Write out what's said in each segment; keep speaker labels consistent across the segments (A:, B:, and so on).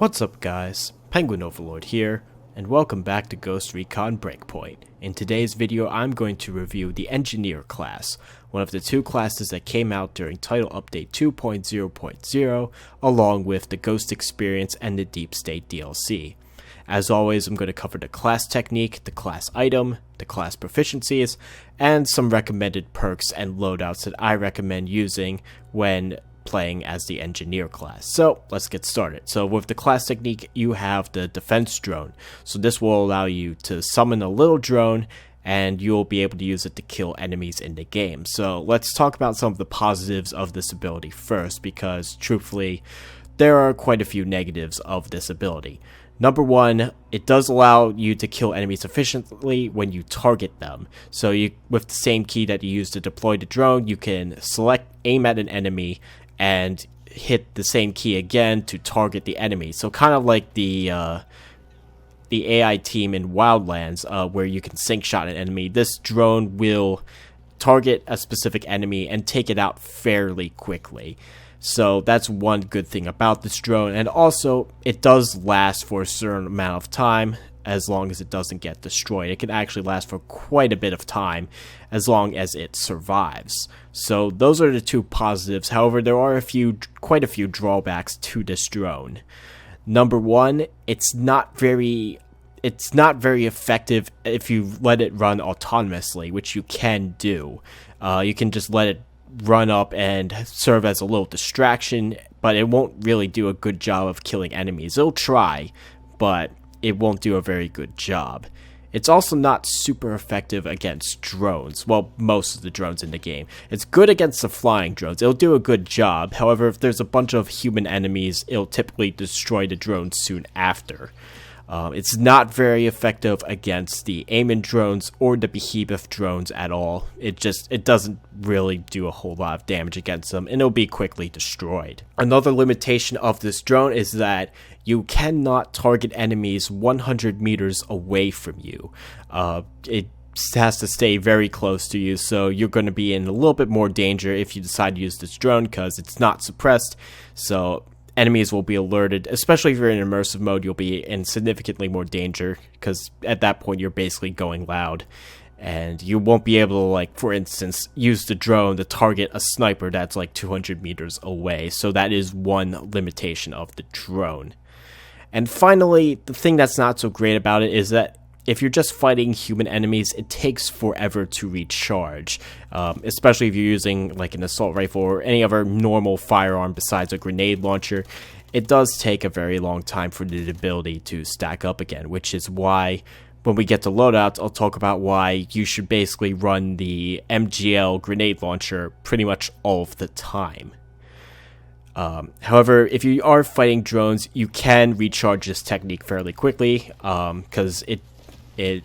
A: What's up guys, Penguin Overlord here, and welcome back to Recon Breakpoint. In today's video I'm going to review the Engineer class, one of the two classes that came out during Title Update 2.0.0, along with the Ghost Experience and the Deep State DLC. As always, I'm going to cover the class technique, the class item, the class proficiencies, and some recommended perks and loadouts that I recommend using when playing as the Engineer class. So let's get started. So with the class technique, you have the defense drone. So this will allow you to summon a little drone and you'll be able to use it to kill enemies in the game. So let's talk about some of the positives of this ability first, because truthfully there are quite a few negatives of this ability. Number one, it does allow you to kill enemies efficiently when you target them. So with the same key that you use to deploy the drone, you can aim at an enemy and hit the same key again to target the enemy. So kind of like the AI team in Wildlands, where you can sync shot an enemy. This drone will target a specific enemy and take it out fairly quickly. So that's one good thing about this drone, and also it does last for a certain amount of time as long as it doesn't get destroyed. It can actually last for quite a bit of time as long as it survives. So those are the two positives. However, there are quite a few drawbacks to this drone. Number one, it's not very effective if you let it run autonomously, which you can do. You can just let it run up and serve as a little distraction, but it won't really do a good job of killing enemies. It'll try, but it won't do a very good job. It's also not super effective against drones. Well, most of the drones in the game. It's good against the flying drones. It'll do a good job. However, if there's a bunch of human enemies, it'll typically destroy the drones soon after. It's not very effective against the Aiming drones or the Behemoth drones at all. It doesn't really do a whole lot of damage against them, and it'll be quickly destroyed. Another limitation of this drone is that you cannot target enemies 100 meters away from you. It has to stay very close to you, so you're going to be in a little bit more danger if you decide to use this drone, because it's not suppressed. So enemies will be alerted, especially if you're in immersive mode. You'll be in significantly more danger, because at that point you're basically going loud, and you won't be able to, like, for instance, use the drone to target a sniper that's like 200 meters away. So that is one limitation of the drone. And finally, the thing that's not so great about it is that if you're just fighting human enemies, it takes forever to recharge, especially if you're using like an assault rifle or any other normal firearm besides a grenade launcher. It does take a very long time for the ability to stack up again, which is why when we get to loadouts, I'll talk about why you should basically run the MGL grenade launcher pretty much all of the time. However, if you are fighting drones, you can recharge this technique fairly quickly, because it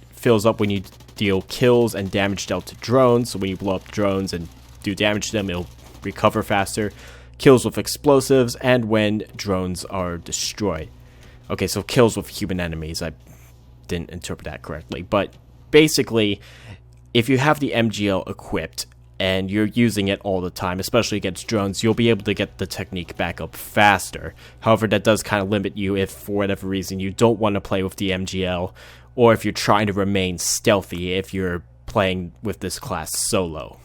A: fills up when you deal kills and damage dealt to drones. So when you blow up drones and do damage to them, it'll recover faster. Kills with explosives, and when drones are destroyed. Okay, so kills with human enemies. I didn't interpret that correctly. But basically, if you have the MGL equipped and you're using it all the time, especially against drones, you'll be able to get the technique back up faster. However, that does kind of limit you if, for whatever reason, you don't want to play with the MGL, or if you're trying to remain stealthy if you're playing with this class solo.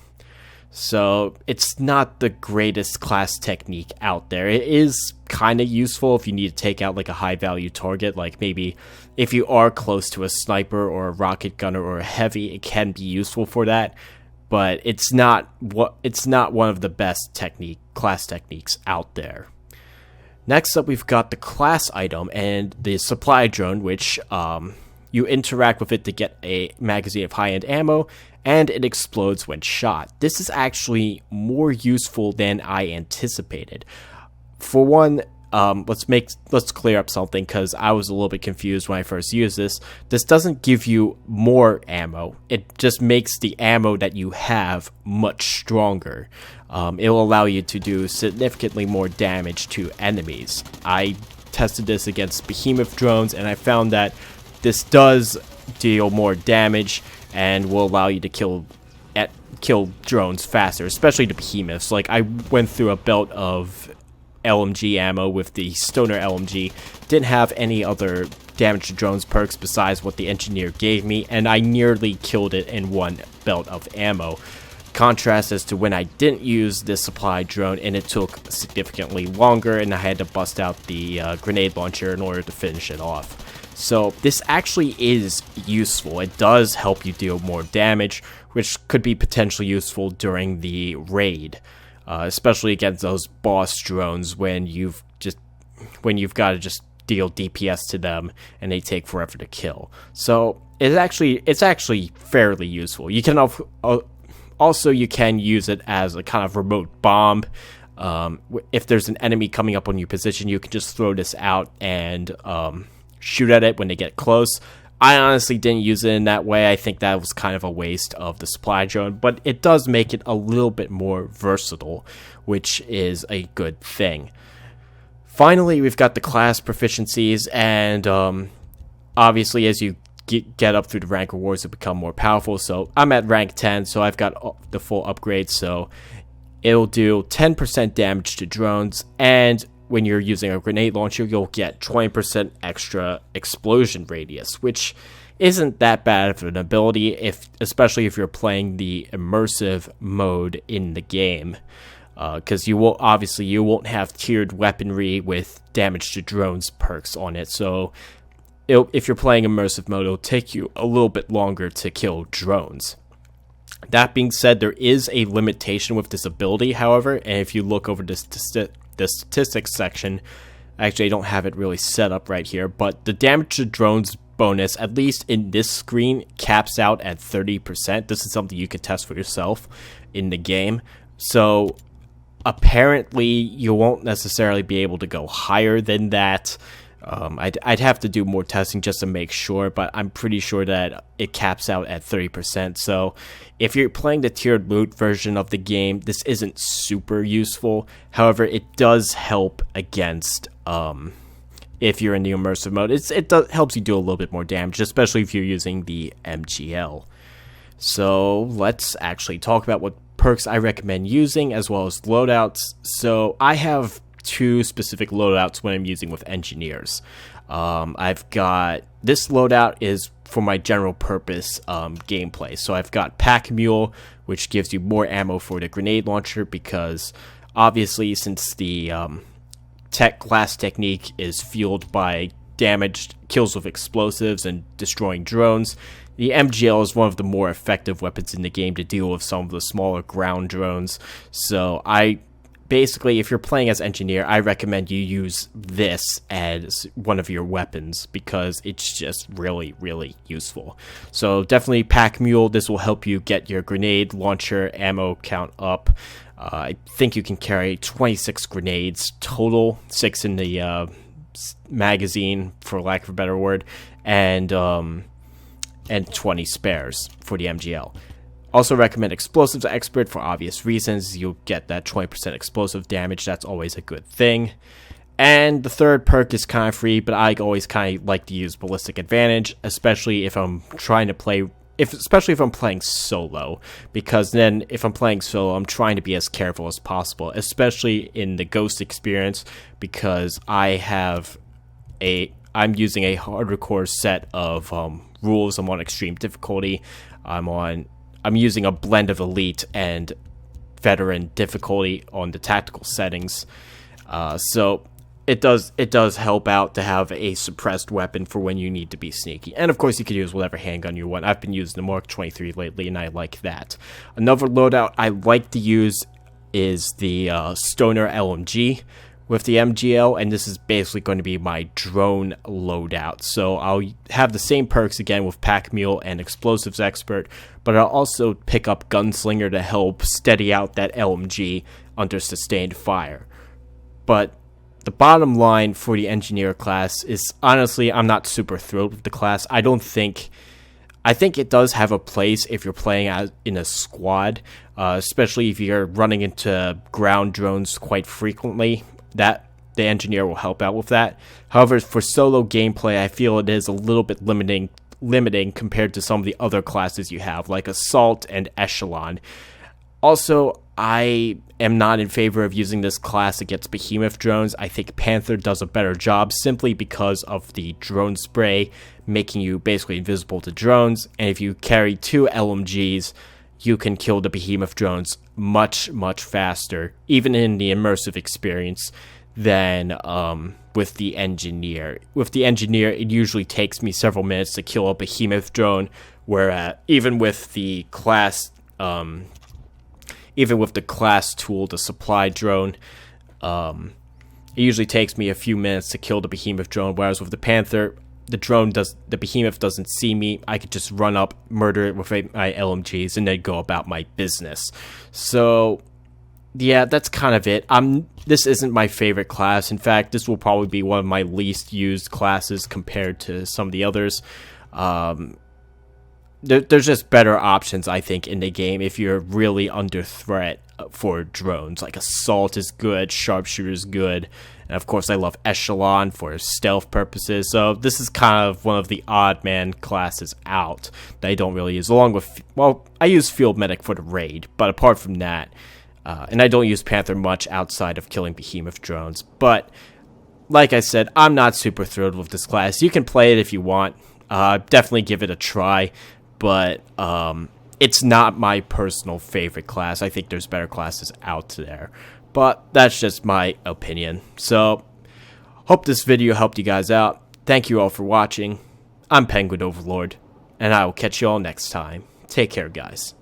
A: So it's not the greatest class technique out there. It is kind of useful if you need to take out like a high value target, like maybe if you are close to a sniper or a rocket gunner or a heavy, it can be useful for that. But it's not one of the best class techniques out there. Next up, we've got the class item and the supply drone, which you interact with it to get a magazine of high-end ammo, and it explodes when shot. This is actually more useful than I anticipated. For one, let's clear up something, because I was a little bit confused when I first used this. This doesn't give you more ammo. It just makes the ammo that you have much stronger. It will allow you to do significantly more damage to enemies. I tested this against Behemoth drones, and I found that this does deal more damage and will allow you to kill drones faster, especially the Behemoths. Like, I went through a belt of LMG ammo with the Stoner LMG. Didn't have any other damage to drones perks besides what the engineer gave me, and I nearly killed it in one belt of ammo. Contrast as to when I didn't use this supply drone and it took significantly longer and I had to bust out the grenade launcher in order to finish it off. So this actually is useful. It does help you deal more damage, which could be potentially useful during the raid, especially against those boss drones when you've got to just deal DPS to them and they take forever to kill. So it's actually fairly useful. You can also you can use it as a kind of remote bomb. If there's an enemy coming up on your position, you can just throw this out and shoot at it when they get close. I honestly didn't use it in that way. I think that was kind of a waste of the supply drone, but it does make it a little bit more versatile, which is a good thing. Finally, we've got the class proficiencies, and obviously as you get up through the rank rewards, it become more powerful. So I'm at rank 10, so I've got the full upgrade, so it'll do 10% damage to drones, and when you're using a grenade launcher, you'll get 20% extra explosion radius, which isn't that bad of an ability, especially if you're playing the immersive mode in the game. Because you won't have tiered weaponry with damage to drones perks on it, so if you're playing immersive mode, it'll take you a little bit longer to kill drones. That being said, there is a limitation with this ability, however, and if you look over the statistics section, actually I don't have it really set up right here, but the damage to drones bonus, at least in this screen, caps out at 30%. This is something you could test for yourself in the game. So apparently you won't necessarily be able to go higher than that. I'd have to do more testing just to make sure, but I'm pretty sure that it caps out at 30%. So if you're playing the tiered loot version of the game, this isn't super useful. However, it does help against if you're in the immersive mode. It helps you do a little bit more damage, especially if you're using the MGL. So let's actually talk about what perks I recommend using, as well as loadouts. So I have two specific loadouts when I'm using with engineers. I've got this loadout is for my general purpose gameplay. So I've got Pack Mule, which gives you more ammo for the grenade launcher, because obviously since the class technique is fueled by damaged kills with explosives and destroying drones, the MGL is one of the more effective weapons in the game to deal with some of the smaller ground drones. So basically, if you're playing as engineer, I recommend you use this as one of your weapons because it's just really, really useful. So definitely Pack Mule. This will help you get your grenade launcher ammo count up. I think you can carry 26 grenades total, 6 in the magazine, for lack of a better word, and 20 spares for the MGL. Also recommend Explosives Expert for obvious reasons. You'll get that 20% explosive damage. That's always a good thing. And the third perk is kind of free, but I always kind of like to use Ballistic Advantage, especially if I'm trying to play, especially if I'm playing solo, because then if I'm playing solo, I'm trying to be as careful as possible, especially in the Ghost experience, because I'm using a hardcore set of rules. I'm on extreme difficulty. I'm using a blend of elite and veteran difficulty on the tactical settings. So it does help out to have a suppressed weapon for when you need to be sneaky. And of course you can use whatever handgun you want. I've been using the Mark 23 lately and I like that. Another loadout I like to use is the Stoner LMG with the MGL, and this is basically going to be my drone loadout. So I'll have the same perks again with Pack Mule and Explosives Expert, but I'll also pick up Gunslinger to help steady out that LMG under sustained fire. But the bottom line for the Engineer class is, honestly, I'm not super thrilled with the class. I think it does have a place if you're playing in a squad, especially if you're running into ground drones quite frequently. That the Engineer will help out with that. However, for solo gameplay, I feel it is a little bit limiting compared to some of the other classes you have, like Assault and Echelon. Also, I am not in favor of using this class against behemoth drones. I think Panther does a better job simply because of the drone spray, making you basically invisible to drones. And if you carry 2 LMGs, you can kill the behemoth drones much, much faster, even in the immersive experience, than with the engineer. With the engineer, it usually takes me several minutes to kill a behemoth drone, whereas even with the class tool, the supply drone, it usually takes me a few minutes to kill the behemoth drone, whereas with the Panther, the behemoth doesn't see me. I could just run up, murder it with my LMGs, and then go about my business. So, yeah, that's kind of it. This isn't my favorite class. In fact, this will probably be one of my least used classes compared to some of the others. There's just better options, I think, in the game if you're really under threat for drones. Like Assault is good, Sharpshooter is good, and of course I love Echelon for stealth purposes. So this is kind of one of the odd man classes out that I don't really use, along with, well, I use Field Medic for the raid, but apart from that, and I don't use Panther much outside of killing behemoth drones. But like I said, I'm not super thrilled with this class. You can play it if you want. Definitely give it a try. But it's not my personal favorite class. I think there's better classes out there. But that's just my opinion. So, hope this video helped you guys out. Thank you all for watching. I'm Penguin Overlord, and I will catch you all next time. Take care, guys.